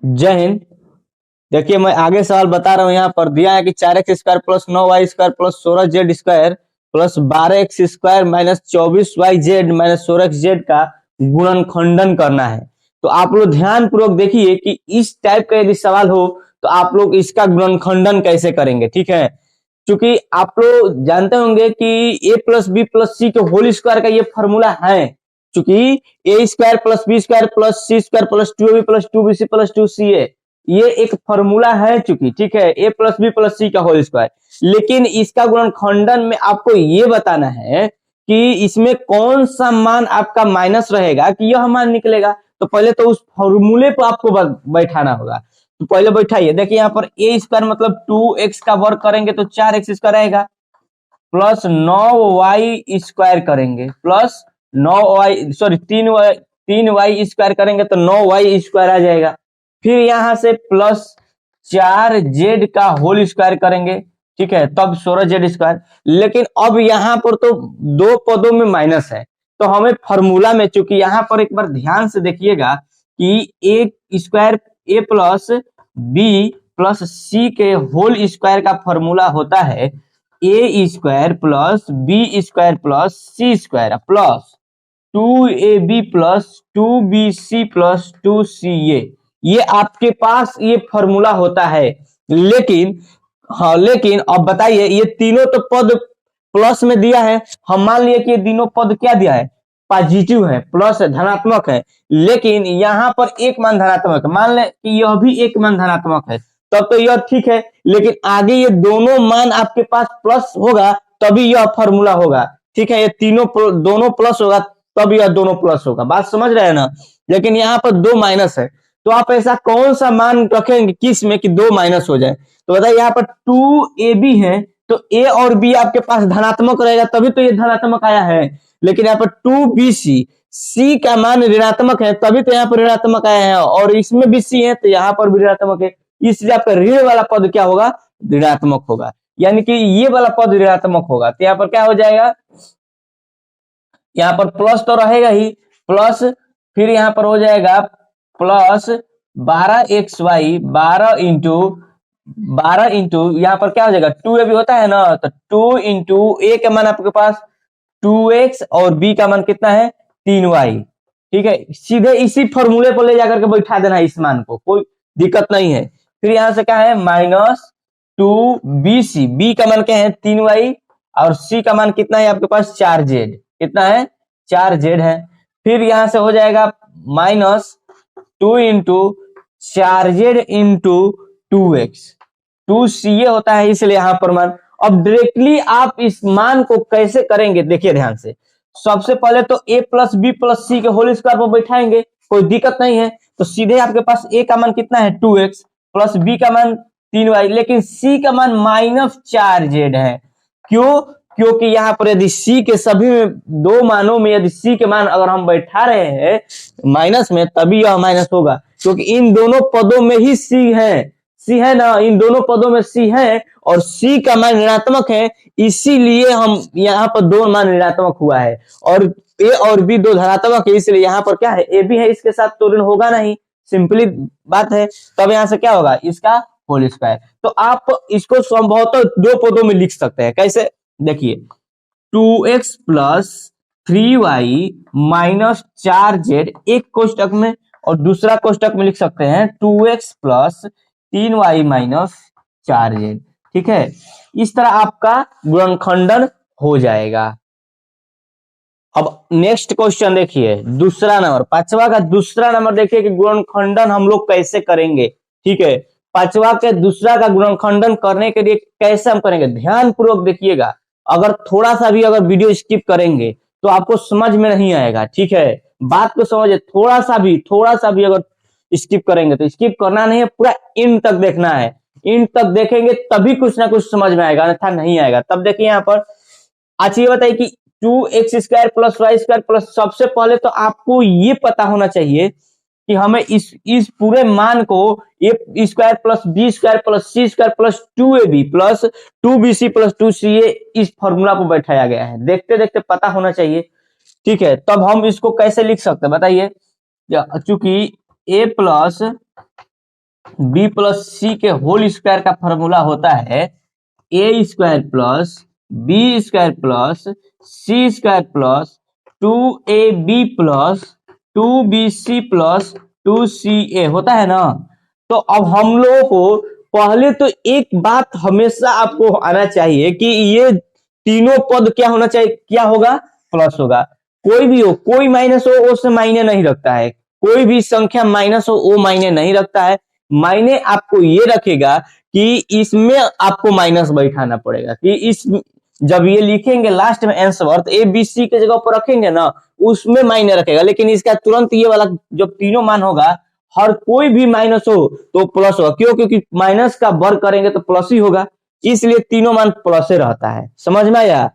जय हिंद। देखिए मैं आगे सवाल बता रहा हूँ। यहाँ पर दिया है कि 4x² plus 9y² plus 16z² plus 12x² minus 24yz minus 16xz का गुणनखंडन करना है। तो आप लोग ध्यान पूर्वक देखिए कि इस टाइप का यदि सवाल हो तो आप लोग इसका गुणनखंडन कैसे करेंगे। ठीक है, क्योंकि आप लोग जानते होंगे कि a plus B plus C के होल स्क्वायर का ये फॉर्मूला है। चूंकि a² plus b² plus c² plus 2ab plus 2bc plus 2ca ये एक फॉर्मूला है। चूंकि ठीक है, a प्लस बी प्लस सी का होल स्क्वायर, लेकिन इसका गुणनखंडन में आपको ये बताना है कि इसमें कौन सा मान आपका माइनस रहेगा कि यह मान निकलेगा। तो पहले तो उस फॉर्मूले पर आपको बैठाना होगा। तो पहले बैठाइए। देखिए यहाँ पर a² मतलब 2x का वर्ग करेंगे तो 4x² रहेगा, प्लस 9y² करेंगे प्लस 3y² करेंगे तो 9y² आ जाएगा। फिर यहां से प्लस 4z का होल स्क्वायर करेंगे, ठीक है, तब 16z²। लेकिन अब यहां पर तो दो पदों में माइनस है, तो हमें फॉर्मूला में, चूंकि यहां पर एक बार ध्यान से देखिएगा कि a plus B plus C के होल स्क्वायर का फॉर्मूला होता है a² plus b² plus c² plus 2ab plus 2bc plus 2ca। ये आपके पास ये फॉर्मूला होता है। लेकिन लेकिन अब बताइए, ये तीनों तो पद प्लस में दिया है। हम मान लिए कि ये तीनों पद क्या दिया है, पॉजिटिव है, प्लस है, धनात्मक है। लेकिन यहां पर एक मान धनात्मक है, मान ले कि यह भी एक मान धनात्मक है, तब तो यह ठीक है। लेकिन आगे ये दोनों मान आपके पास प्लस होगा तभी यह फॉर्मूला होगा। ठीक है, ये दोनों प्लस होगा तब यह दोनों प्लस होगा। बात समझ रहे हैं ना। लेकिन यहाँ पर दो माइनस है, तो आप ऐसा कौन सा मान रखेंगे किस में कि दो माइनस हो जाए। तो बताइए, यहाँ पर 2ab है तो a और b आपके पास धनात्मक रहेगा तभी तो ये धनात्मक आया है। लेकिन यहाँ पर 2bc, c का मान ऋणात्मक है तभी तो यहाँ पर ऋणात्मक आया है, और इसमें भी c है तो यहाँ पर भी ऋणात्मक है। इसलिए आपका ऋण वाला पद क्या होगा, ऋणात्मक होगा। यानी कि ये वाला पद ऋणात्मक होगा। तो यहाँ पर क्या हो जाएगा, यहाँ पर प्लस तो रहेगा ही, प्लस फिर यहाँ पर हो जाएगा प्लस 12xy 12 इंटू यहाँ पर क्या हो जाएगा 2ab होता है ना, तो 2 इंटू a का मान आपके पास 2x और b का मान कितना है 3y। ठीक है, सीधे इसी फॉर्मूले पर ले जाकर के बैठा देना इस मान को, कोई दिक्कत नहीं है। फिर यहां से क्या है -2bc, b का मान क्या है 3y और c का मान कितना है आपके पास 4z, कितना है 4z है। फिर यहां से हो जाएगा -2 into 4z into 2x, 2ca होता है, इसलिए यहां पर मान। अब डायरेक्टली आप इस मान को कैसे करेंगे, देखिए ध्यान से। सबसे पहले तो a plus B plus C के होल स्क्वायर पर बैठाएंगे, कोई दिक्कत नहीं है। तो सीधे आपके पास a का मान कितना है 2x प्लस b का मान 3y, लेकिन c का मान -4z है। क्यों, क्योंकि यहाँ पर यदि c के सभी दो मानों में यदि c के मान अगर हम बैठा रहे हैं माइनस में तभी यह माइनस होगा, क्योंकि इन दोनों पदों में ही c है ना, इन दोनों पदों में c है और c का मान ऋणात्मक है, इसीलिए हम यहाँ पर दो मान ऋणात्मक हुआ है। और a और b दो धनात्मक है, इसलिए यहाँ पर क्या है a भी है, इसके साथ तो ऋण होगा नहीं, सिंपली बात है। तब यहाँ से क्या होगा इसका होल स्क्वायर। तो आप इसको संभवतः दो पदों में लिख सकते हैं। कैसे, देखिए 2x plus 3y minus 4z एक कोष्टक में, और दूसरा कोष्टक में लिख सकते हैं 2x plus 3y minus 4z। ठीक है, इस तरह आपका गुणनखंडन हो जाएगा। अब नेक्स्ट क्वेश्चन देखिए, दूसरा नंबर, पांचवा का दूसरा नंबर देखिए कि गुणनखंडन हम लोग कैसे करेंगे। ठीक है, पांचवा के दूसरा का गुणनखंडन करने के लिए कैसे हम करेंगे, ध्यान पूर्वक देखिएगा। अगर थोड़ा सा भी अगर वीडियो स्किप करेंगे तो आपको समझ में नहीं आएगा। ठीक है, बात को समझिए, थोड़ा सा भी अगर स्किप करेंगे तो स्किप करना नहीं है, पूरा इन तक देखना है। इन तक देखेंगे तभी कुछ ना कुछ समझ में आएगा, अन्यथा नहीं आएगा। तब देखिए यहाँ पर अच्छा ये बताइए कि 2x² प्लस y² प्लस, सबसे पहले तो आपको ये पता होना चाहिए कि हमें इस पूरे मान को a² plus b² plus c² plus 2ab plus 2bc plus 2ca इस फॉर्मूला पर बैठाया गया है। देखते देखते पता होना चाहिए। ठीक है, तब हम इसको कैसे लिख सकते हैं बताइए। चूंकि a plus B plus C के होल स्क्वायर का फॉर्मूला होता है A square plus B square plus C square plus 2ab plus 2bc plus 2ca होता है ना। तो अब हम लोगों को पहले तो एक बात हमेशा आपको आना चाहिए कि ये तीनों पद क्या होना चाहिए, क्या होगा, प्लस होगा। कोई भी हो, कोई माइनस हो उससे मायने नहीं रखता है, कोई भी संख्या माइनस हो वो मायने नहीं रखता है। मायने आपको ये रखेगा कि इसमें आपको माइनस बैठाना पड़ेगा कि इस जब ये लिखेंगे लास्ट में आंसर तो ए बी सी के जगह पर रखेंगे ना, उसमें मायने रखेगा। लेकिन इसका तुरंत ये वाला जब तीनों मान होगा, हर कोई भी माइनस हो तो प्लस होगा। क्यों? क्योंकि माइनस का वर्ग करेंगे तो प्लस ही होगा, इसलिए तीनों मान प्लस ही रहता है। समझ में आया?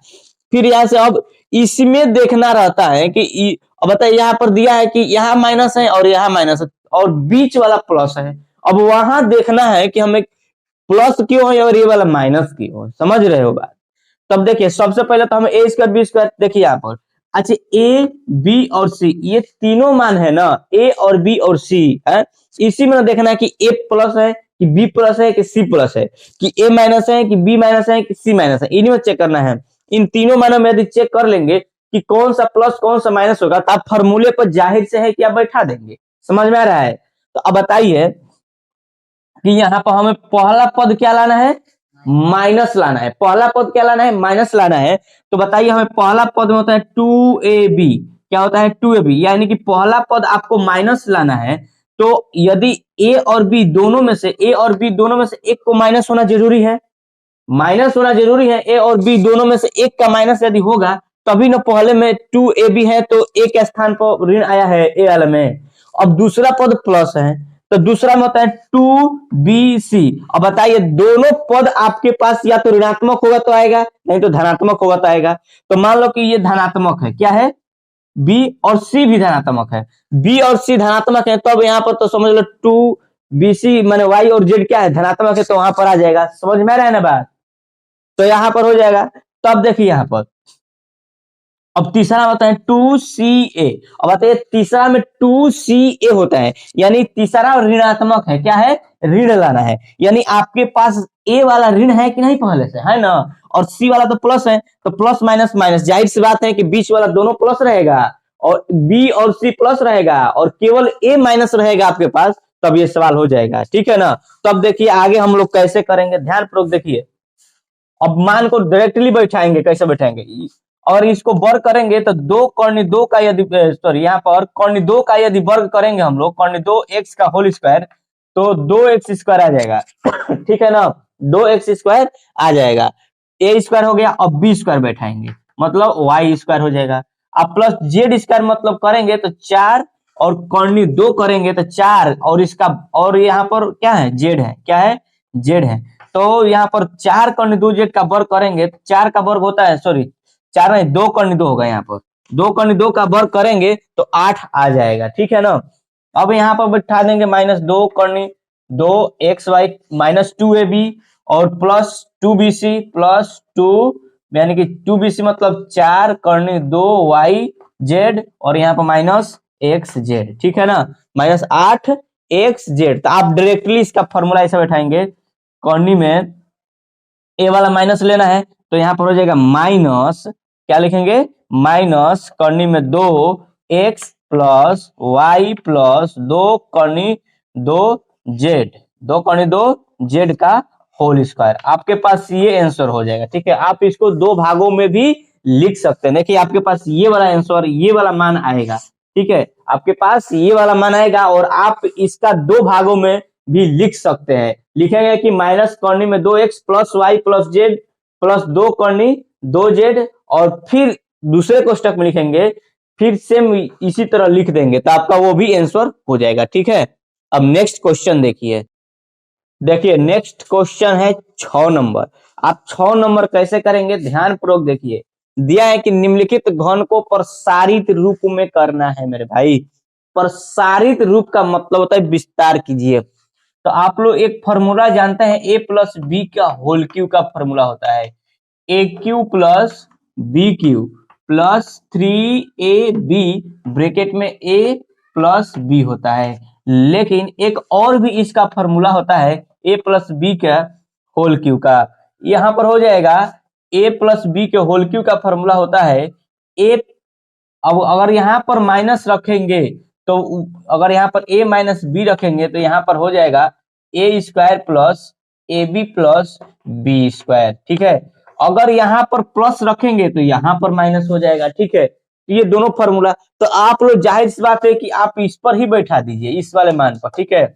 फिर यहां से अब इसमें देखना रहता है कि अब बताइए यहाँ पर दिया है कि यहाँ माइनस है और यहाँ माइनस है और बीच वाला प्लस है। अब वहां देखना है कि हमें प्लस क्यों है और ये वाला माइनस क्यों है। समझ रहे हो बात? तब देखिए सबसे पहले तो हमें ए स्क्वायर बी स्क्वायर देखिए यहाँ पर। अच्छा, ए बी और सी ये तीनों मान है ना, ए और बी और सी है। इसी में देखना है कि ए प्लस है कि बी प्लस है कि सी प्लस है, कि ए माइनस है कि बी माइनस है कि सी माइनस है, इन्हीं में चेक करना है। इन तीनों मानों में यदि चेक कर लेंगे कि कौन सा प्लस कौन सा माइनस होगा तो आप फॉर्मूले पर जाहिर से है कि आप बैठा देंगे। समझ में आ रहा है? तो अब बताइए कि यहाँ पर हमें पहला पद क्या लाना है, माइनस लाना है। पहला पद क्या लाना है, माइनस लाना है। तो बताइए हमें पहला पद में होता है 2ab, क्या होता है 2ab, यानी कि पहला पद आपको माइनस लाना है। तो यदि ए और बी दोनों में से एक को माइनस होना जरूरी है, माइनस होना जरूरी है। ए और बी दोनों में से एक का माइनस यदि होगा तभी ना पहले में 2ab है तो ए के स्थान पर ऋण आया है ए वाले में। अब दूसरा पद प्लस है तो दूसरा में होता है 2bc। अब बताइए दोनों पद आपके पास या तो ऋणात्मक होगा तो आएगा, नहीं तो धनात्मक होगा तो आएगा। तो मान लो कि ये धनात्मक है, क्या है, बी और सी भी धनात्मक है, बी और सी धनात्मक है, तब यहाँ पर तो समझ लो 2bc माने वाई और जेड क्या है, धनात्मक है, तो वहां पर आ जाएगा। समझ में आ रहा है ना बात? तो यहां पर हो जाएगा। तब देखिए यहां पर अब तीसरा होता है 2ca। अब बताइए तीसरा में 2ca होता है, यानी तीसरा ऋणात्मक है, क्या है, ऋण लाना है। यानी आपके पास ए वाला ऋण है कि नहीं, पहले से है ना, और सी वाला तो प्लस है, तो प्लस माइनस माइनस, जाहिर सी बात है कि बीच वाला दोनों प्लस रहेगा और बी और सी प्लस रहेगा और केवल ए माइनस रहेगा आपके पास, तब ये सवाल हो जाएगा। ठीक है ना? तब देखिए आगे हम लोग कैसे करेंगे, ध्यान पूर्वक देखिए। अब मान को डायरेक्टली बैठाएंगे, कैसे बैठाएंगे, और इसको वर्ग करेंगे तो दो कर्ण दो का यदि सॉरी यहाँ पर कर्ण दो का यदि वर्ग करेंगे हम लोग, कर्ण दो एक्स का होल स्क्वायर, तो 2x स्क्वायर आ जाएगा। ठीक है ना, 2x स्क्वायर आ जाएगा। ए स्क्वायर हो गया, अब बी स्क्वायर बैठाएंगे मतलब वाई स्क्वायर हो जाएगा। अब प्लस जेड स्क्वायर मतलब करेंगे तो 4 और कर्ण दो करेंगे तो 4 और इसका और यहाँ पर क्या है, जेड है, क्या है, जेड है। तो यहाँ पर 4 कर्ण दो जेड का वर्ग करेंगे, 4 का वर्ग होता है, सॉरी 4 नहीं, 2 कर्ण दो होगा, यहाँ पर 2 कर्ण दो का वर्ग करेंगे तो 8 आ जाएगा। ठीक है ना? अब यहाँ पर बैठा देंगे -2 कर्ण 2 एक्स वाई माइनस 2ab और प्लस 2bc प्लस 2, यानी कि 2bc मतलब 4 कर्ण 2 वाई जेड और यहाँ पर माइनस एक्स जेड। ठीक है ना, -8 एक्स जेड। तो आप डायरेक्टली इसका फॉर्मूला ऐसा बैठाएंगे, कॉर्नी में ए वाला माइनस लेना है तो यहाँ पर हो जाएगा माइनस, क्या लिखेंगे, माइनस कर्णी में 2 एक्स प्लस वाई प्लस 2 कर्णी 2 जेड, 2 कर्णी 2 जेड का होल स्क्वायर। आपके पास ये आंसर हो जाएगा। ठीक है, आप इसको दो भागों में भी लिख सकते हैं। देखिए आपके पास ये वाला आंसर, ये वाला मान आएगा। ठीक है, आपके पास ये वाला मान आएगा और आप इसका दो भागों में भी लिख सकते हैं। लिखेंगे कि माइनस कर्णी में 2x plus Y plus Z plus 2 कर्णी 2 जेड और फिर दूसरे कोष्टक में लिखेंगे, फिर सेम इसी तरह लिख देंगे तो आपका वो भी आंसर हो जाएगा। ठीक है, अब नेक्स्ट क्वेश्चन देखिए। देखिए नेक्स्ट क्वेश्चन है 6 नंबर। आप 6 नंबर कैसे करेंगे, ध्यान पूर्वक देखिए। दिया है कि निम्नलिखित घन को प्रसारित रूप में करना है मेरे भाई। प्रसारित रूप का मतलब होता है विस्तार कीजिए। तो आप लोग एक फॉर्मूला जानते हैं, ए प्लस बी का होल क्यू का फॉर्मूला होता है ए cube plus B cube plus 3ab bracket में ए प्लस बी होता है। लेकिन एक और भी इसका फॉर्मूला होता है ए प्लस बी का होल क्यू का। यहाँ पर हो जाएगा ए प्लस बी के होल क्यू का फॉर्मूला होता है ए। अब अगर यहाँ पर माइनस रखेंगे तो अगर यहाँ पर a माइनस बी रखेंगे तो यहाँ पर हो जाएगा A square plus A B plus B square. ठीक है, अगर यहाँ पर प्लस रखेंगे तो यहाँ पर माइनस हो जाएगा। ठीक है, ये दोनों फॉर्मूला तो आप लोग जाहिर सी बात है कि आप इस पर ही बैठा दीजिए, इस वाले मान पर। ठीक है,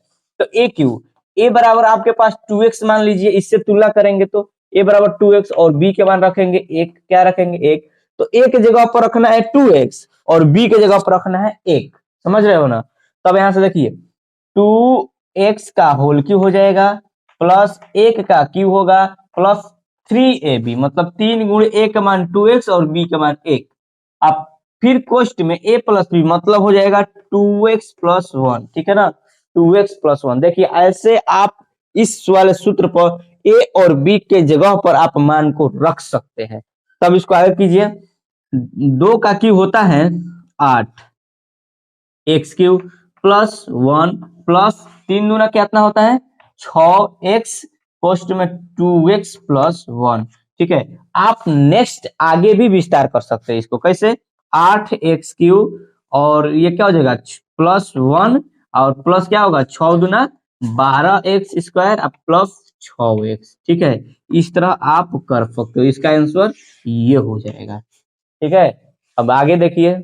तो ए क्यू ए बराबर आपके पास 2x मान लीजिए, इससे तुलना करेंगे तो ए बराबर 2x और बी के मान रखेंगे एक, क्या रखेंगे एक, तो ए के जगह पर रखना है 2x और बी के जगह पर रखना है 1। समझ रहे हो ना? तब यहां से देखिए 2x का होल क्यू हो जाएगा प्लस 1 का क्यू होगा प्लस 3ab, मतलब 3 गुण a का मान 2x और b का मान 1। अब फिर कोष्ट में a प्लस बी मतलब हो जाएगा 2x प्लस 1। ठीक है ना, 2x प्लस 1। देखिए ऐसे आप इस वाले सूत्र पर a और b के जगह पर आप मान को रख सकते हैं। तब इसको आगे कीजिए, 2 का क्यू होता है 8 एक्स क्यू प्लस 1 प्लस 3 दूना कितना होता है 6x पोस्ट में 2x प्लस 1। ठीक है, आप नेक्स्ट आगे भी विस्तार कर सकते हैं इसको। कैसे? 8x क्यू और ये क्या हो जाएगा प्लस 1 और प्लस क्या होगा 6 दूना 12x स्क्वायर प्लस 6x। ठीक है, इस तरह आप कर सकते हो, इसका आंसर ये हो जाएगा। ठीक है, अब आगे देखिए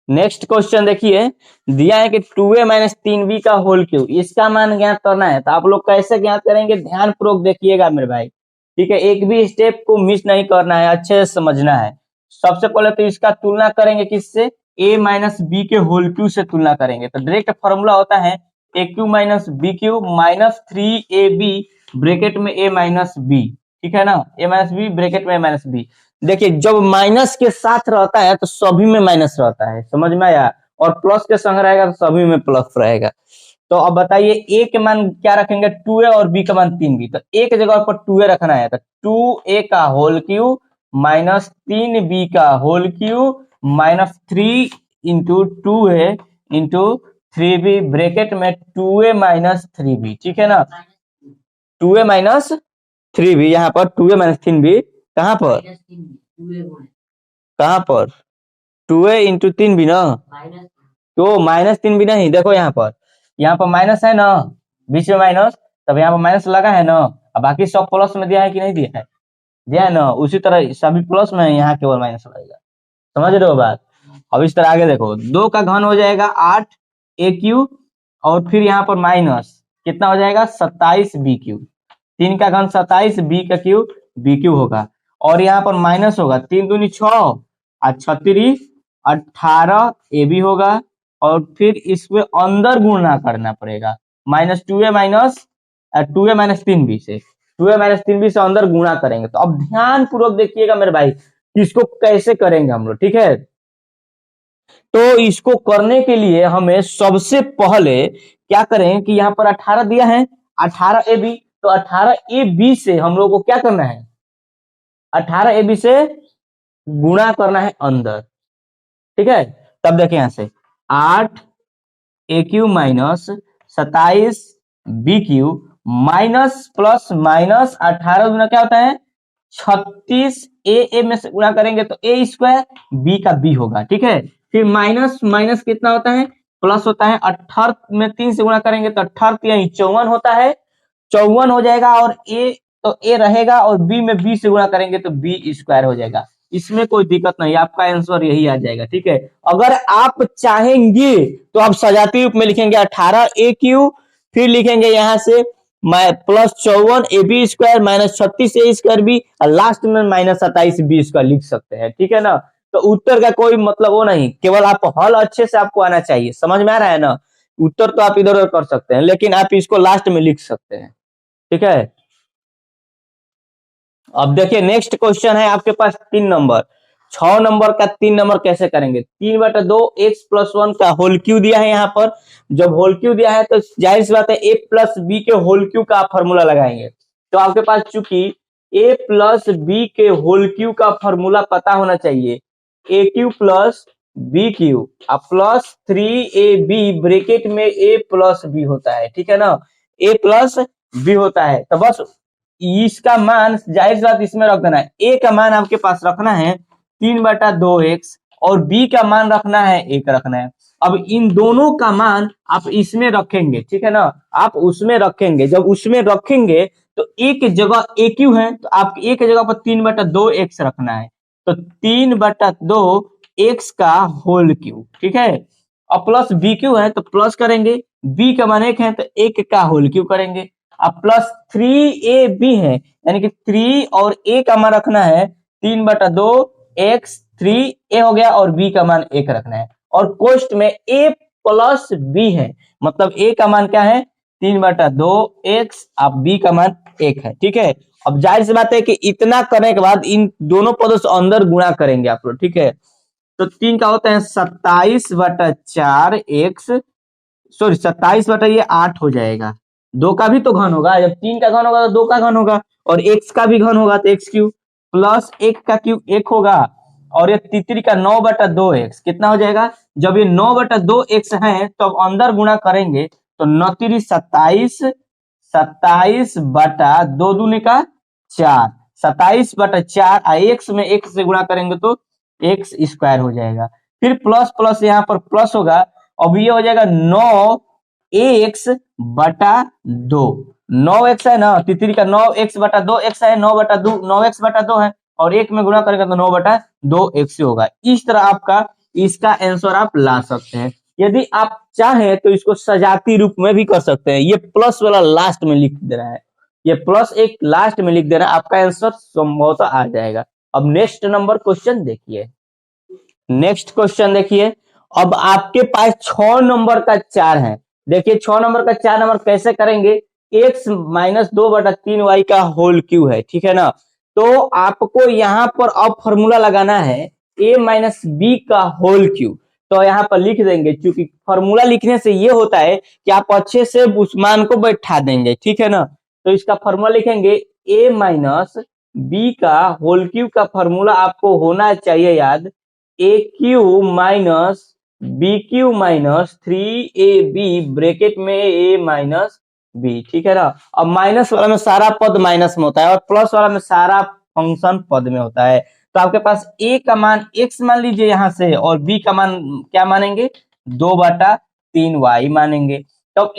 नेक्स्ट क्वेश्चन। देखिए दिया है कि 2a माइनस 3b का होल क्यू, इसका मान ज्ञात करना है। तो आप लोग कैसे ज्ञात करेंगे, ध्यान पूर्वक देखिएगा मेरे भाई। ठीक है, एक भी स्टेप को मिस नहीं करना है, अच्छे से समझना है। सबसे पहले तो इसका तुलना करेंगे किससे, a माइनस बी के होल क्यू से तुलना करेंगे। तो डायरेक्ट फॉर्मूला होता है ए cube minus B cube minus 3ab bracket में a माइनस बी। ठीक है ना, a माइनस बी ब्रैकेट में a माइनस बी। देखिए जब माइनस के साथ रहता है तो सभी में माइनस रहता है, समझ में आया, और प्लस के संग रहेगा तो सभी में प्लस रहेगा। तो अब बताइए ए के मान क्या रखेंगे 2a और बी का मान 3b। तो ए के जगह पर 2a रखना है, तो 2a का होल क्यू माइनस 3b का whole cube minus 3 into 2a into 3b bracket में 2a माइनस 3b। ठीक है ना, 2a माइनस 3b, यहाँ पर 2a माइनस 3b कहाँ पर, कहाँ पर 2a इंटू 3b ना, तो माइनस 3b नहीं, देखो यहाँ पर माइनस है ना, बीच में माइनस, तब यहाँ पर माइनस लगा है ना। अब बाकी सब प्लस में दिया है कि नहीं दिया है, दिया है ना, उसी तरह सभी प्लस में, यहाँ केवल माइनस लगेगा। समझ रहे हो बात? अब इस तरह आगे देखो, 2 का घन हो जाएगा 8a क्यू और फिर यहाँ पर माइनस कितना हो जाएगा 27b क्यू, 3 का घन 27 b का क्यू बी क्यू होगा, और यहाँ पर माइनस होगा 3 दूनी 6 और 36 18 ए बी होगा, और फिर इसमें अंदर गुणा करना पड़ेगा माइनस 2a माइनस 3b से, 2a माइनस 3b से अंदर गुणा करेंगे। तो अब ध्यान पूर्वक देखिएगा मेरे भाई इसको कैसे करेंगे हम लोग। ठीक है, तो इसको करने के लिए हमें सबसे पहले क्या करें कि यहाँ पर 18 दिया है 18ab, तो 18ab से हम लोग को क्या करना है 18ab से गुणा करना है अंदर। ठीक है, तब देखें यहां से 8a Q minus 27b Q minus plus minus 18 गुना क्या होता है 36, ए में से गुणा करेंगे तो a स्क्वायर, b का b होगा। ठीक है, फिर माइनस माइनस कितना होता है प्लस होता है, 18 में 3 से गुणा करेंगे तो 18 54 होता है, 54 हो जाएगा, और a तो a रहेगा, और b में b से गुणा करेंगे तो b स्क्वायर हो जाएगा। इसमें कोई दिक्कत नहीं, आपका आंसर यही आ जाएगा। ठीक है, अगर आप चाहेंगे तो आप सजाती रूप में लिखेंगे 18a क्यू, फिर लिखेंगे यहाँ से plus 54 A B square minus 36 A square B, और लास्ट में माइनस 27 बी स्क्वायर लिख सकते हैं। ठीक है ना, तो उत्तर का कोई मतलब वो नहीं, केवल आप हल अच्छे से आपको आना चाहिए। समझ में आ रहा है ना, उत्तर तो आप इधर उधर कर सकते हैं, लेकिन आप इसको लास्ट में लिख सकते हैं। ठीक है, अब देखिए नेक्स्ट क्वेश्चन है आपके पास 3 नंबर, 6 नंबर का 3 नंबर कैसे करेंगे। 3/2 x प्लस 1 का होल क्यू दिया है, यहाँ पर जब होल क्यू दिया है तो जाहिर सी बात है a प्लस बी के होल क्यू का फॉर्मूला लगाएंगे। तो आपके पास चूंकि a प्लस बी के होल क्यू का फॉर्मूला पता होना चाहिए, a cube plus B cube plus 3ab bracket में a प्लस बी होता है, ठीक है ना, a प्लस बी होता है। तो बस इसका मान जाहिर सी बात इसमें रख देना है। a का मान आपके पास रखना है 3/2x और b का मान रखना है 1 रखना है। अब इन दोनों का मान आप इसमें रखेंगे, ठीक है ना, आप उसमें रखेंगे। जब उसमें रखेंगे तो एक जगह ए क्यू है तो आप एक जगह पर 3/2x रखना है, तो 3/2x का होल क्यू, ठीक है। और प्लस बी क्यू है तो प्लस करेंगे, बी का मान 1 है तो 1 का होल क्यू करेंगे। अब प्लस 3ab है यानी कि 3 और a का मान रखना है 3/2x, 3a हो गया और b का मान 1 रखना है। और कोष्ट में a प्लस b है, मतलब a का मान क्या है 3/2x, अब b का मान 1 है, ठीक है। अब जाहिर सी बात है कि इतना करने के बाद इन दोनों पदों से अंदर गुणा करेंगे आप लोग, ठीक है। तो 3 का होता है 27/4x, सॉरी 27/8 हो जाएगा। 2 का भी तो घन होगा, जब 3 का घन होगा तो 2 का घन होगा, और x का भी घन होगा तो x क्यूब प्लस 1 का क्यूब 1 होगा, और ये तितरी का 9/2x कितना हो जाएगा। जब ये 9/2x है तो अब अंदर गुणा करेंगे तो 9 27, 27/2 दूनी का 4, 27/4 x में x से गुणा करेंगे तो x स्क्वायर हो जाएगा। फिर प्लस प्लस यहाँ पर प्लस होगा, अब ये हो जाएगा 9x/2, 9x है ना, तितरी का 9x/2 x है, 9x/2 है, और 1 में गुणा करेंगे तो 9/2x होगा। इस तरह आपका इसका आंसर आप ला सकते हैं। यदि आप चाहें तो इसको सजाती रूप में भी कर सकते हैं। ये प्लस वाला लास्ट में लिख देना है, ये प्लस एक लास्ट में लिख देना, आपका आंसर संभवतः आ जाएगा। अब नेक्स्ट नंबर क्वेश्चन देखिए, नेक्स्ट क्वेश्चन देखिए। अब आपके पास 6 नंबर का 4 है। देखिए 6 नंबर का 4 नंबर कैसे करेंगे, x - 2/3y का होल क्यू है, ठीक है ना। तो आपको यहाँ पर अब फॉर्मूला लगाना है a - b का होल क्यू। तो यहाँ पर लिख देंगे, क्योंकि फॉर्मूला लिखने से ये होता है कि आप अच्छे से उस मान को बैठा देंगे, ठीक है ना। तो इसका फॉर्मूला लिखेंगे a - b का होल क्यू का फॉर्मूला आपको होना चाहिए याद, a cube minus B cube minus 3ab bracket में a माइनस बी, ठीक है ना। अब माइनस वाला में सारा पद माइनस में होता है और प्लस वाला में सारा फंक्शन पद में होता है। तो आपके पास a का मान x मान लीजिए यहाँ से, और b का मान क्या मानेंगे 2/3y मानेंगे। तो अब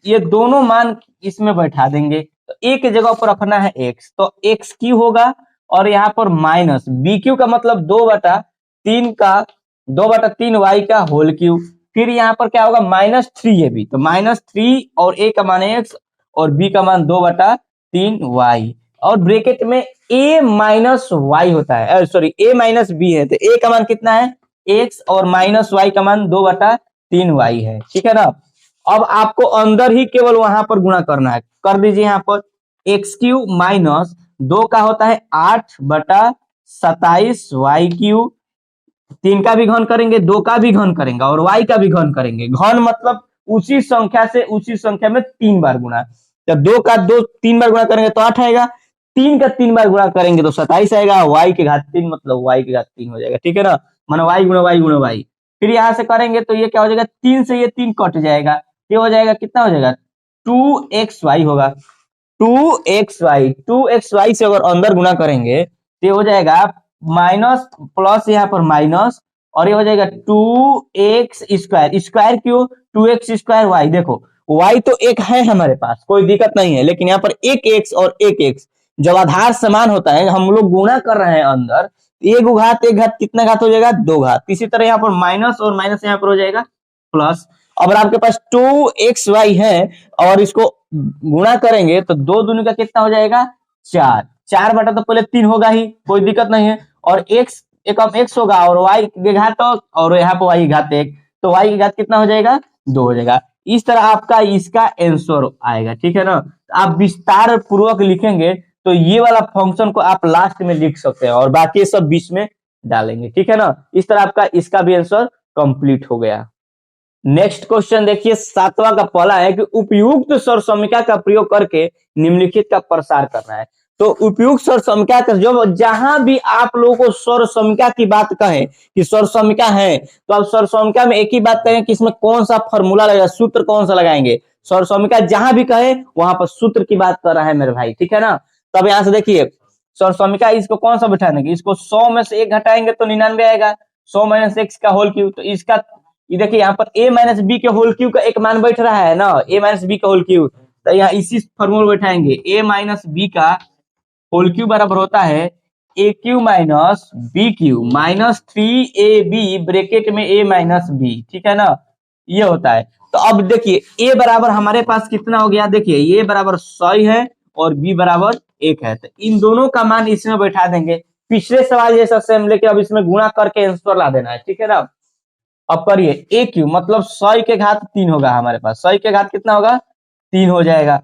ये दोनों मान इसमें बैठा देंगे, तो a के जगह पर रखना है x, तो x क्यू होगा, और यहाँ पर माइनस बी क्यू का मतलब 2/3y का होल क्यू। फिर यहाँ पर क्या होगा -3ab, तो -3 और a का मान x और b का मान 2/3y, और ब्रैकेट में a माइनस y होता है, सॉरी a माइनस b है, तो a का मान कितना है x और माइनस y का मान 2/3y है, ठीक है ना। अब आपको अंदर ही केवल वहां पर गुणा करना है, कर दीजिए यहाँ पर x क्यू माइनस 2 का होता है 8/27y क्यू, 3 का भी घन करेंगे, 2 का भी घन करेंगे और y का भी घन करेंगे। घन मतलब उसी संख्या से उसी संख्या में 3 बार गुणा, तो 2 का 3 बार गुणा करेंगे तो 8 आएगा, 3 का 3 बार गुणा करेंगे तो 27 आएगा, y की घात 3 मतलब y की घात 3 हो जाएगा, ठीक है ना, माना y गुणा y गुणा y। फिर यहाँ से करेंगे तो ये क्या हो जाएगा, 3 से ये 3 कट जाएगा, ये हो जाएगा कितना हो जाएगा 2xy होगा, 2xy से अगर अंदर गुणा करेंगे तो ये हो जाएगा माइनस प्लस यहाँ पर माइनस, और ये हो जाएगा 2x स्क्वायर, स्क्वायर क्यों 2x स्क्वायर y। देखो y तो एक है हमारे पास, कोई दिक्कत नहीं है, लेकिन यहाँ पर एक x और एक x जब आधार समान होता है, हम लोग गुणा कर रहे हैं अंदर, एक घात कितना घात हो जाएगा 2 घात। इसी तरह यहाँ पर माइनस और माइनस यहाँ पर हो जाएगा प्लस। अब आपके पास 2xy है और इसको गुणा करेंगे तो 2 दूनी का कितना हो जाएगा 4, 4 बटा तो पहले 3 होगा ही, कोई दिक्कत नहीं है, और x एक अब x होगा और y की घात और यहाँ पर y की घात 1, तो y की घात कितना हो जाएगा 2 हो जाएगा। इस तरह आपका इसका आंसर आएगा, ठीक है ना। आप विस्तार पूर्वक लिखेंगे तो ये वाला फंक्शन को आप लास्ट में लिख सकते हैं और बाकी सब बीच में डालेंगे, ठीक है ना। इस तरह आपका इसका भी आंसर कंप्लीट हो गया। नेक्स्ट क्वेश्चन देखिए, 7वां का पहला है कि उपयुक्त सरसमीका का प्रयोग करके निम्नलिखित का प्रसार करना है। तो उपयुक्त सर्वसंख्या का जो जहां भी आप लोगों को सर्वसंख्या की बात कहें कि सर्वसंख्या है, तो आप सर्वसंख्या में एक ही बात करें कि इसमें कौन सा फॉर्मूला लगेगा, सूत्र कौन सा लगाएंगे। सर्वसंख्या जहां भी कहे वहां पर सूत्र की बात कर रहा है मेरे भाई, ठीक है ना। तब यहां से देखिए सर्वसंख्या इसको कौन सा बैठा देंगे, इसको 100 में से 1 घटाएंगे तो 99 आएगा, 100 माइनस एक्स का होल क्यूब। तो इसका ये देखिए यहाँ पर a माइनस बी के होल क्यूब का एक मान बैठ रहा है ना, a माइनस बी का होल क्यूब, तो यहाँ इसी फॉर्मूला बैठाएंगे a माइनस बी का होल क्यूब बराबर होता है ए cube minus B cube minus 3ab bracket में a माइनस बी, ठीक है ना, ये होता है। तो अब देखिए a बराबर हमारे पास कितना हो गया, देखिए a बराबर 100 है और b बराबर 1 है, तो इन दोनों का मान इसमें बैठा देंगे। पिछले सवाल जैसा सेम, लेकिन अब इसमें गुणा करके आंसर ला देना है, ठीक है ना। अब करिए ए क्यू मतलब 100 के घात 3 होगा हमारे पास, 100 के घात कितना होगा 3 हो जाएगा,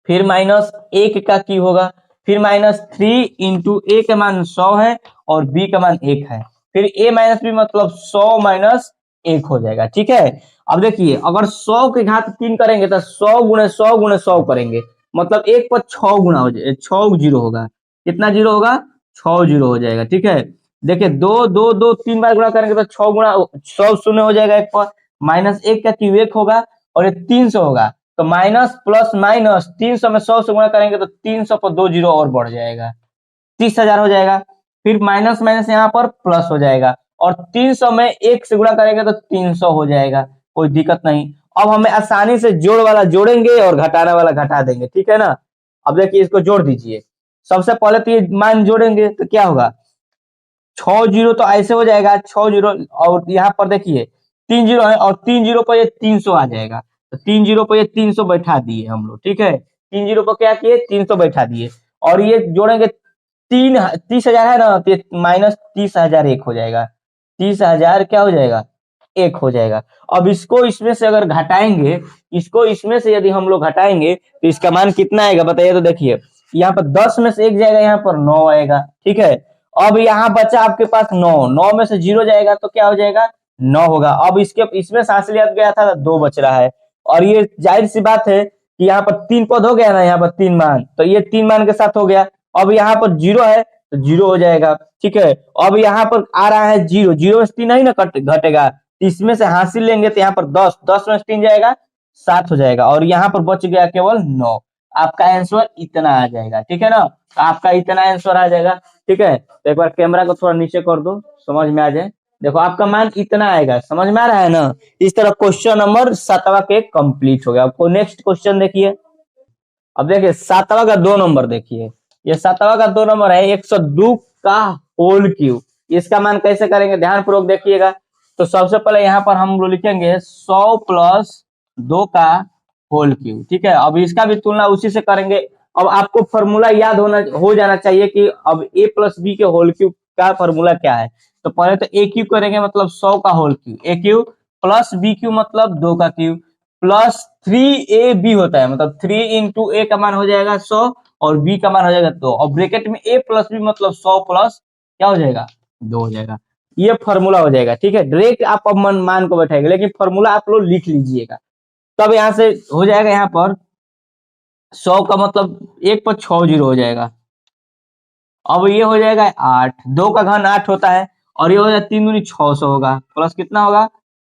फिर माइनस 1 का क्यू होगा, फिर माइनस 3 इंटू ए का मान 100 है और बी का मान 1 है, फिर ए माइनस बी मतलब 100 माइनस 1 हो जाएगा, ठीक है। अब देखिए अगर 100 के घात 3 करेंगे तो 100 गुणे 100 गुणे 100 करेंगे, मतलब 1 पर 6 गुना हो जाएगा, 6 जीरो होगा, कितना जीरो होगा 6 जीरो हो जाएगा, ठीक है। देखिए 2 2 2 3 बार गुणा करेंगे तो 6 गुणा 100 शून्य हो जाएगा, 1 पर माइनस 1 का क्यू 1 होगा और ये 300 होगा, तो माइनस प्लस माइनस 300 में 100 से गुणा करेंगे तो 300 पर 2 जीरो और बढ़ जाएगा, 30,000 हो जाएगा। फिर माइनस माइनस यहाँ पर प्लस हो जाएगा और 300 में 1 से गुणा करेंगे तो 300 हो जाएगा, कोई दिक्कत नहीं। अब हमें आसानी से जोड़ वाला जोड़ेंगे और घटाने वाला घटा देंगे, ठीक है ना। अब देखिए इसको जोड़ दीजिए, सबसे पहले तो ये मान जोड़ेंगे तो क्या होगा 6 जीरो तो ऐसे हो जाएगा 6 जीरो, और यहाँ पर देखिए 3 जीरो है और 3 जीरो पर ये 300 आ जाएगा, तो 3 जीरो पर ये 300 बैठा दिए हम लोग, ठीक है। 3 जीरो पर क्या किए 300 बैठा दिए और ये जोड़ेंगे 30,000 है ना, तो माइनस 30,000 1 हो जाएगा, 30,000 क्या हो जाएगा 1 हो जाएगा। अब इसको इसमें से अगर घटाएंगे, इसको इसमें से यदि हम लोग घटाएंगे तो इसका मान कितना आएगा बताइए। तो देखिए यहाँ पर 10 में से 1 जाएगा, यहाँ पर 9 आएगा, ठीक है। अब यहाँ बचा आपके पास 9, 9 में से 0 जाएगा तो क्या हो जाएगा 9 होगा। अब इसके इसमें हासिलियत गया था तो 2 बच रहा है, और ये जाहिर सी बात है कि यहाँ पर 3 पद हो गया ना, यहाँ पर 3 मान, तो ये 3 मान के साथ हो गया। अब यहाँ पर 0 है तो 0 हो जाएगा, ठीक है। अब यहाँ पर आ रहा है 0, 0 में से 3 नहीं ना घटेगा, इसमें से हासिल लेंगे तो यहाँ पर 10, 10 में से 3 जाएगा 7 हो जाएगा, और यहाँ पर बच गया केवल 9। आपका आंसर इतना आ जाएगा, ठीक है ना, आपका इतना आंसर आ जाएगा, ठीक है। तो एक बार कैमरा को थोड़ा नीचे कर दो, समझ में आ जाए। देखो आपका मान इतना आएगा, समझ में आ रहा है ना। इस तरह क्वेश्चन नंबर 7वां के कंप्लीट हो गया। आपको नेक्स्ट क्वेश्चन देखिए, अब देखिए 7वां का 2 नंबर देखिए, ये 7वां का 2 नंबर है 102 का होल क्यूब। इसका मान कैसे करेंगे ध्यान पूर्वक देखिएगा। तो सबसे पहले यहाँ पर हम लोग लिखेंगे 100 प्लस 2 का होल क्यूब, ठीक है। अब इसका भी तुलना उसी से करेंगे। अब आपको फॉर्मूला याद हो जाना चाहिए कि अब a प्लस बी के होल क्यूब का फॉर्मूला क्या है। तो पहले तो a क्यूब करेंगे मतलब 100 का whole cube, a cube plus b cube मतलब 2 का क्यूब प्लस 3ab होता है, मतलब 3 इंटू ए का मान हो जाएगा 100 और b का मान हो जाएगा 2, और ब्रैकेट में a प्लस b मतलब 100 प्लस क्या हो जाएगा 2 हो जाएगा। ये फॉर्मूला हो जाएगा, ठीक है। डायरेक्ट आप अब मान को बैठाएंगे, लेकिन फॉर्मूला आप लोग लिख लीजिएगा, तब यहाँ से हो जाएगा। यहाँ पर 100 का मतलब 1 पर 6 जीरो हो जाएगा। अब ये हो जाएगा 8, 2 का घन 8 होता है, और ये हो जाएगा 3 दूनी 600 होगा, प्लस कितना होगा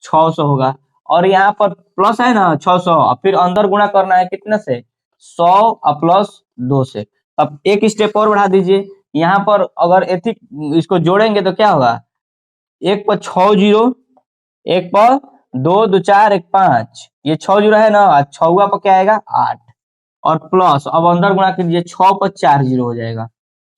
600 होगा, और यहाँ पर प्लस है ना 600, फिर अंदर गुणा करना है कितने से 100 और प्लस 2 से। अब एक स्टेप और बढ़ा दीजिए, यहाँ पर अगर एथिक इसको जोड़ेंगे तो क्या होगा 1 पर 6 जीरो, 1 पर 2 2 4 1 5, ये 6 जीरो है ना, 6 पर क्या आएगा 8, और प्लस अब अंदर गुणा कीजिए 6 पर 4 जीरो हो जाएगा,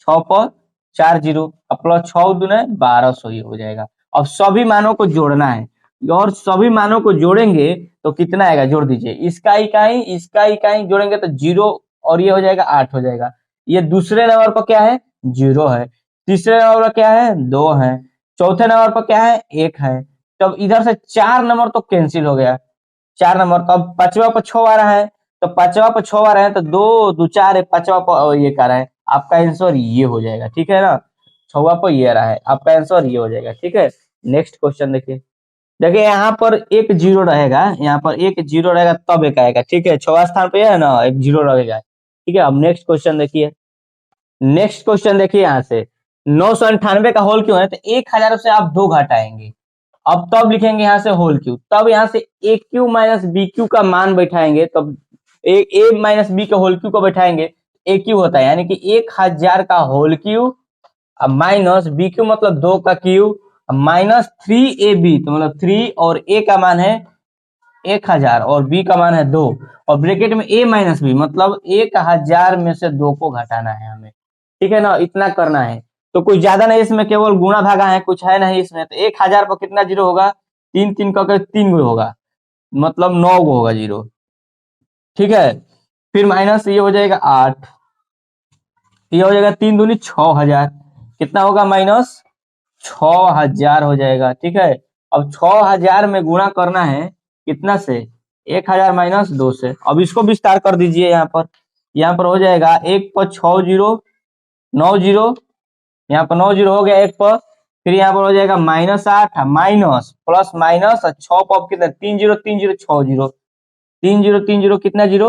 6 पर 4 जीरो, अब प्लस 6 दूने 1200 ये हो जाएगा। अब सभी मानों को जोड़ना है, और सभी मानों को जोड़ेंगे तो कितना आएगा जोड़ दीजिए, इसका इकाई जोड़ेंगे तो 0, और ये हो जाएगा 8 हो जाएगा। ये दूसरे नंबर पर क्या है 0 है, तीसरे नंबर पर क्या है 2 है, चौथे नंबर पर क्या है 1 है। तब इधर से 4 नंबर तो कैंसिल हो गया, 4 नंबर, तो अब 5वां पर 6 आ रहा है, तो 5वां पर 6 आ रहा है तो 2 2 4 5वां पर ये कर रहा है, आपका आंसर ये हो जाएगा, ठीक है ना। 6वां पर ये रहा है, आपका आंसर ये हो जाएगा, ठीक है। नेक्स्ट क्वेश्चन देखिए, देखिए यहाँ पर एक जीरो रहेगा, यहाँ पर एक जीरो रहेगा तब एक आएगा, ठीक है। 6वां स्थान पे है ना एक जीरो रहेगा, ठीक है। अब नेक्स्ट क्वेश्चन देखिए, नेक्स्ट क्वेश्चन देखिए यहाँ से 998 का होल क्यों है, तो 1000 से आप 2 घटाएंगे, अब तब लिखेंगे यहाँ से होल क्यू, तब यहाँ से ए क्यू माइनस बी क्यू का मान बैठाएंगे, तब ए माइनस बी के होल क्यू को बैठाएंगे, ए क्यू होता है, यानी कि 1000 का whole cube minus B cube मतलब 2 का क्यू माइनस 3ab, तो मतलब 3 और ए का मान है 1000 और बी का मान है 2 और ब्रैकेट में ए माइनस बी मतलब 1000 में से 2 को घटाना है हमें, ठीक है ना, इतना करना है। तो कुछ ज्यादा नहीं इसमें, केवल गुणा भागा है, कुछ है नहीं इसमें। तो 1000 पर कितना जीरो होगा, 3 3 करके 3 गो होगा, मतलब 9 गो होगा जीरो, ठीक है। फिर माइनस ये हो जाएगा 8, ये हो जाएगा 3 दूनी 6000, कितना होगा माइनस 6000 हो जाएगा, ठीक है। अब 6000 में गुणा करना है कितना से, 1000 माइनस 2 से। अब इसको विस्तार कर दीजिए, यहाँ पर हो जाएगा 1 पर 6 जीरो 9 जीरो, यहाँ पर 9 जीरो हो गया 1 पर, फिर यहाँ पर हो जाएगा माइनस 8 माइनस प्लस माइनस 6 पर कितना 3 zero 3 zero 6 zero 3 zero 3 zero कितना जीरो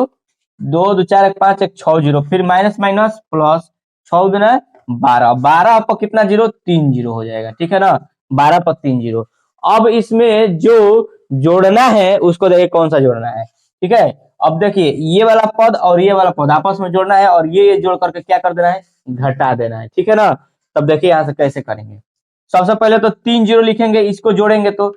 2 2 4 1 5 1 6 जीरो, फिर माइनस माइनस प्लस 6 दुना 12, 12 पर कितना जीरो 3 जीरो हो जाएगा, ठीक है ना, 12 पर 3 जीरो। अब इसमें जो जोड़ना है उसको देखिए कौन सा जोड़ना है, ठीक है। अब देखिए ये वाला पद और ये वाला पद आपस में जोड़ना है और ये जोड़ करके क्या कर देना है, घटा देना है, ठीक है ना। तब देखिए यहाँ से कैसे करेंगे, सबसे पहले तो 3 जीरो लिखेंगे, इसको जोड़ेंगे तो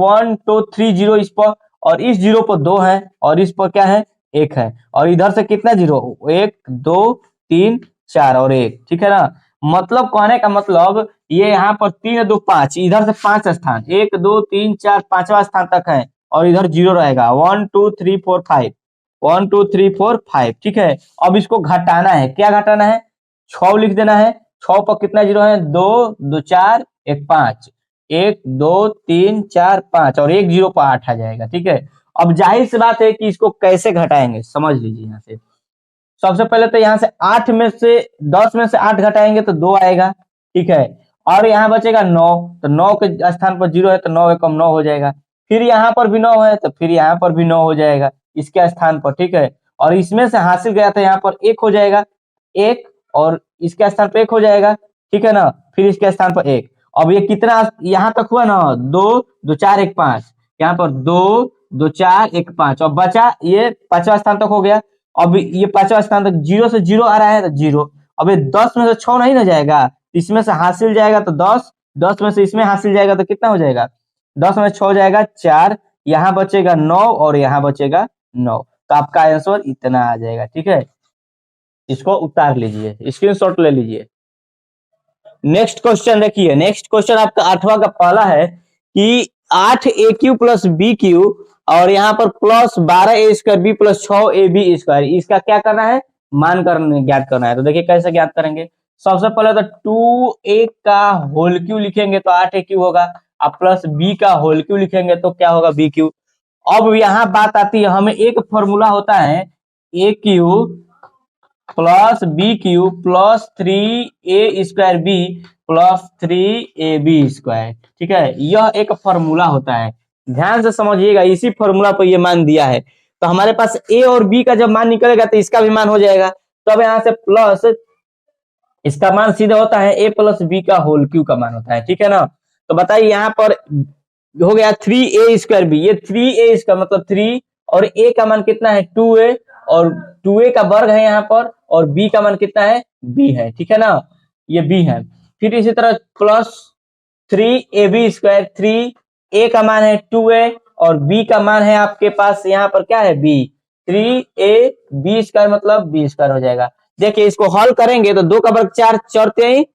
1 2 3 जीरो इस पर, और इस जीरो पर 2 है और इस पर क्या है 1 है, और इधर से कितना जीरो 1 2 3 4 और 1, ठीक है ना। मतलब कहने का मतलब ये यहाँ पर 3 2 5, इधर से 5 स्थान 1 2 3 4 5वां स्थान तक है, और इधर जीरो रहेगा 1 2 3 4 5 1 2 3 4 5, ठीक है। अब इसको घटाना है, क्या घटाना है 6 लिख देना है, 6 पर कितना जीरो है 2 2 4 1 5 1 2 3 4 5 और 1 जीरो पर 8 आ जाएगा, ठीक है। अब जाहिर सी बात है कि इसको कैसे घटाएंगे, समझ लीजिए यहाँ से। सबसे पहले तो यहाँ से 8 में से 10 में से 8 घटाएंगे तो 2 आएगा, ठीक है। और यहाँ बचेगा 9, तो 9 के स्थान पर जीरो है तो 9 एकम 9 हो जाएगा, फिर यहाँ पर भी 9 है तो फिर यहाँ पर भी 9 हो जाएगा इसके स्थान पर, ठीक है। और इसमें से हासिल गया था यहाँ पर 1 हो जाएगा 1, और इसके स्थान पर 1 हो जाएगा, ठीक है ना, फिर इसके स्थान पर 1। अब ये कितना यहाँ तक हुआ ना 2 2 4 1 5, यहाँ पर 2 2 4 1 5 और बचा ये 5वां स्थान तक हो गया। अब ये 5वां स्थान तक जीरो से जीरो आ रहा है तो जीरो, अब ये 10 में से 6 नहीं ना जाएगा, इसमें से हासिल जाएगा तो 10, 10 में से इसमें हासिल जाएगा तो कितना हो जाएगा 10 में 6 हो जाएगा 4, यहाँ बचेगा 9 और यहाँ बचेगा 9, तो आपका आंसर इतना आ जाएगा, ठीक है। इसको उतार लीजिए, स्क्रीनशॉट ले लीजिए। नेक्स्ट क्वेश्चन देखिए, नेक्स्ट क्वेश्चन आपका 8वां का पहला है कि 8 A cube plus B cube और यहाँ पर plus 12 A square B plus 6 A B square, इसका क्या करना है मान करने ज्ञात करना है। तो देखिए कैसे ज्ञात करेंगे, सबसे पहले तो 2a का होल क्यू लिखेंगे तो 8 ए क्यू होगा, अब प्लस बी का होल क्यू लिखेंगे तो क्या होगा बी क्यू। अब यहाँ बात आती है, हमें एक फॉर्मूला होता है ए cube plus B cube plus 3a square B plus 3ab square, ठीक है, यह एक फॉर्मूला होता है, ध्यान से समझिएगा, इसी फॉर्मूला पर ये मान दिया है। तो हमारे पास a और b का जब मान निकलेगा तो इसका भी मान हो जाएगा, तब तो यहाँ से प्लस इसका मान सीधा होता है a प्लस बी का होल क्यू का मान होता है, ठीक है ना। तो बताइए यहाँ पर हो गया 3a स्क्वायर बी, ये 3a स्क्वायर मतलब 3 और a का मान कितना है 2a और 2a का वर्ग है यहाँ पर, और b का मान कितना है b है, ठीक है ना, ये b है। फिर इसी तरह प्लस 3ab स्क्वायर, 3a का मान है 2a और b का मान है आपके पास यहाँ पर क्या है b, 3ab स्क्वायर मतलब b स्क्वायर हो जाएगा। देखिए इसको हल करेंगे तो 2 का वर्ग 4 चौरते ही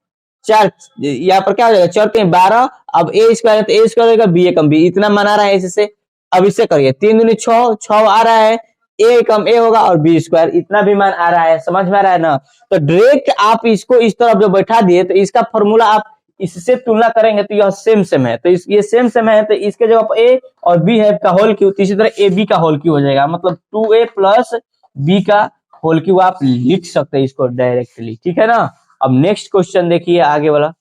4, यहाँ पर क्या हो जाएगा चौरते 12, अब a स्क्वायर है तो a स्क्वायर होगा b एकम b, इतना मान आ रहा है इससे। अब इससे करिए 3 दूनी 6, 6 आ रहा है, a कम a होगा और b स्क्वायर, इतना भी मान आ रहा है, समझ में आ रहा है ना। तो डायरेक्ट आप इसको इस तरफ जो बैठा दिए तो इसका फॉर्मूला आप इससे तुलना करेंगे तो यह सेम सेम है, तो ये सेम सेम है तो इसके जगह पर a और b है का होल क्यू, इसी तरह ए बी का होल क्यू हो जाएगा, मतलब 2a प्लस b का होल क्यू आप लिख सकते हैं इसको डायरेक्टली, ठीक है ना। अब नेक्स्ट क्वेश्चन देखिए आगे वाला,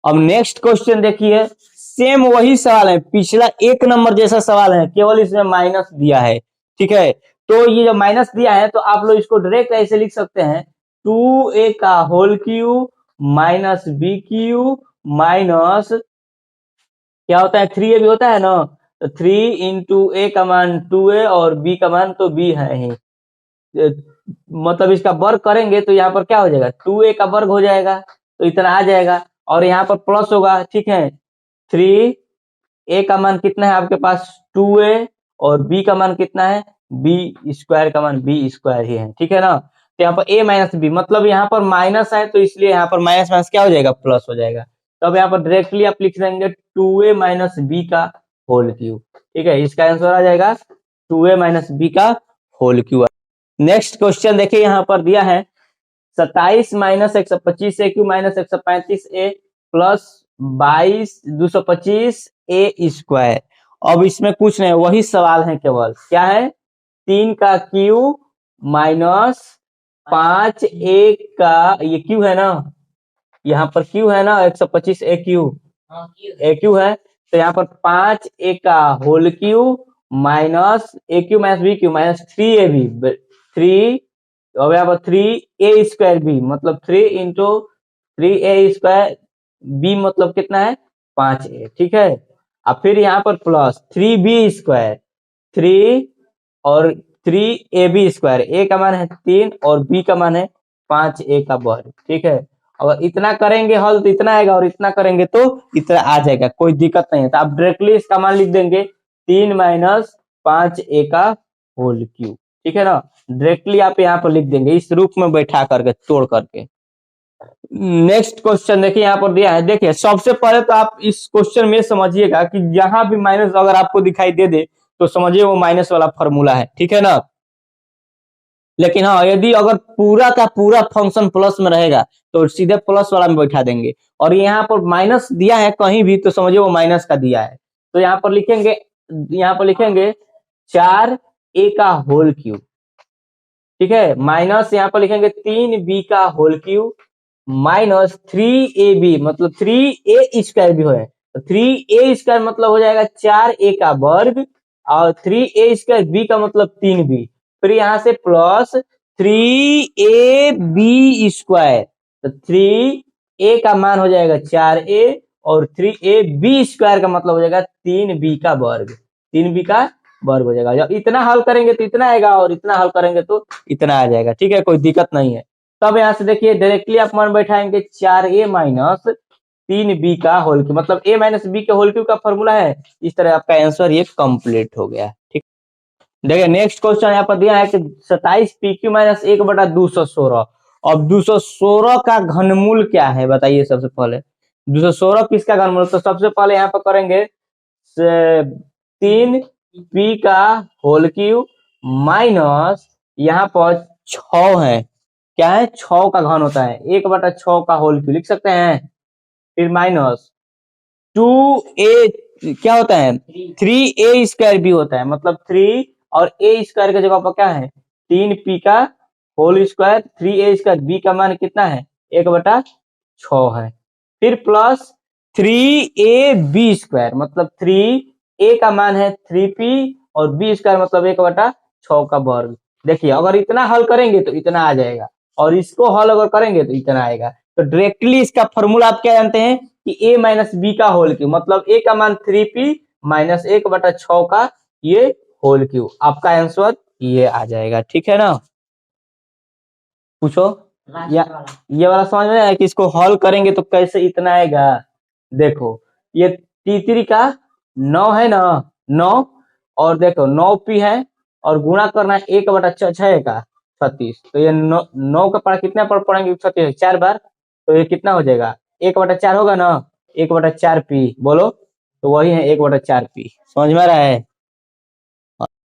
अब नेक्स्ट क्वेश्चन देखिए सेम वही सवाल है, पिछला 1 नंबर जैसा सवाल है, केवल इसमें माइनस दिया है, ठीक है। तो ये जो माइनस दिया है तो आप लोग इसको डायरेक्ट ऐसे लिख सकते हैं 2a का whole cube minus B cube minus क्या होता है 3a भी होता है ना, तो 3 इंटू ए का मान 2a और बी का मान तो b है ही, मतलब इसका वर्ग करेंगे तो यहाँ पर क्या हो जाएगा 2a का वर्ग हो जाएगा, तो इतना आ जाएगा और यहाँ पर प्लस होगा, ठीक है। 3a का मान कितना है आपके पास 2a और b का मान कितना है b स्क्वायर का मान b स्क्वायर ही है, ठीक है ना। तो यहाँ पर a माइनस बी मतलब यहाँ पर माइनस है तो इसलिए यहाँ पर माइनस माइनस क्या हो जाएगा प्लस हो जाएगा। तो अब यहाँ पर डायरेक्टली आप लिख देंगे 2a माइनस बी का होल क्यूब, ठीक है। इसका आंसर आ जाएगा 2a माइनस बी का होल क्यूब। नेक्स्ट क्वेश्चन देखिए यहाँ पर दिया है 27 माइनस 125 ए क्यू माइनस 135 ए प्लस 22 225 ए स्क्वायर। अब इसमें कुछ नहीं, वही सवाल है, केवल क्या है 3 का क्यू माइनस 5 ए का, ये क्यू है ना, यहाँ पर क्यू है ना 125 ए क्यू है, तो यहाँ पर 5 ए का whole cube minus a cube minus B cube minus 3ab 3, अब यहाँ पर 3a स्क्वायर बी मतलब 3 इंटू 3a स्क्वायर बी मतलब कितना है 5a, ठीक है। अब फिर यहाँ पर प्लस 3b स्क्वायर 3 और 3ab स्क्वायर, a का मान है 3 और b का मान है 5a का वर्ग, ठीक है। अगर इतना करेंगे हल तो इतना आएगा और इतना करेंगे तो इतना आ जाएगा, कोई दिक्कत नहीं है। तो आप डायरेक्टली इसका मान लिख देंगे 3 माइनस 5a का होल क्यूब, ठीक है ना। डायरेक्टली आप यहाँ पर लिख देंगे इस रूप में बैठा करके तोड़ करके। नेक्स्ट क्वेश्चन देखिए यहाँ पर दिया है, देखिए सबसे पहले तो आप इस क्वेश्चन में समझिएगा कि यहाँ भी माइनस अगर आपको दिखाई दे दे तो समझिए वो माइनस वाला फॉर्मूला है, ठीक है ना। लेकिन हाँ यदि अगर पूरा का पूरा फंक्शन प्लस में रहेगा तो सीधे प्लस वाला में बैठा देंगे, और यहाँ पर माइनस दिया है कहीं भी तो समझिए वो माइनस का दिया है। तो यहाँ पर लिखेंगे 4a का होल क्यूब, ठीक है, माइनस यहाँ पर लिखेंगे 3b का होल क्यूब माइनस 3ab मतलब 3a स्क्वायर भी है, तो 3a स्क्वायर मतलब हो जाएगा 4a का वर्ग और 3a स्क्वायर b का मतलब 3b, फिर यहाँ से प्लस 3ab स्क्वायर, तो 3a का मान हो जाएगा 4a और 3ab स्क्वायर का मतलब हो जाएगा 3b का वर्ग, 3b का वर्ग हो जाएगा। जब इतना हल करेंगे तो इतना आएगा और इतना हल करेंगे तो इतना आ जाएगा, ठीक है, कोई दिक्कत नहीं है। तब यहाँ से देखिए डायरेक्टली आप मान बैठाएंगे 4a माइनस 3b का होल क्यूब मतलब a माइनस बी के होल क्यूब का फॉर्मूला है। इस तरह आपका आंसर ये कंप्लीट हो गया, ठीक। देखिए नेक्स्ट क्वेश्चन यहाँ पर दिया है कि 27 PQ माइनस 1/216। अब 216 का घनमूल क्या है बताइए सबसे पहले, 216 किसका घनमूल, तो सबसे पहले यहाँ पर करेंगे 3p का होल क्यूब माइनस यहाँ पर 6 है, क्या है 6 का घन होता है 1/6 का होल क्यूब लिख सकते हैं, फिर माइनस 2a क्या होता है 3a स्क्वायर भी होता है मतलब 3 और a स्क्वायर की जगह पर क्या है 3p का whole square 3a square b का मान कितना है 1/6 है, फिर प्लस 3ab स्क्वायर मतलब 3a का मान है 3p और b स्क्वायर मतलब 1/6 का वर्ग। देखिए अगर इतना हल करेंगे तो इतना आ जाएगा और इसको हल अगर करेंगे तो इतना आएगा। तो डायरेक्टली इसका फॉर्मूला आप क्या जानते हैं कि a माइनस बी का होल क्यूब मतलब a का मान 3p माइनस 1/6 का ये होल क्यूब, आपका आंसर ये आ जाएगा, ठीक है ना। पूछो या ये वाला समझ में आया कि इसको हल करेंगे तो कैसे इतना आएगा। देखो ये तीसरी का 9 है ना 9 और देखो 9p है और गुणा करना है 1/6 का 36, तो ये 9 का पढ़ा कितना पर पढ़ेंगे 36 4 बार, तो ये कितना हो जाएगा 1/4 होगा ना 1/4p बोलो, तो वही है 1/4p, समझ में आ रहा है।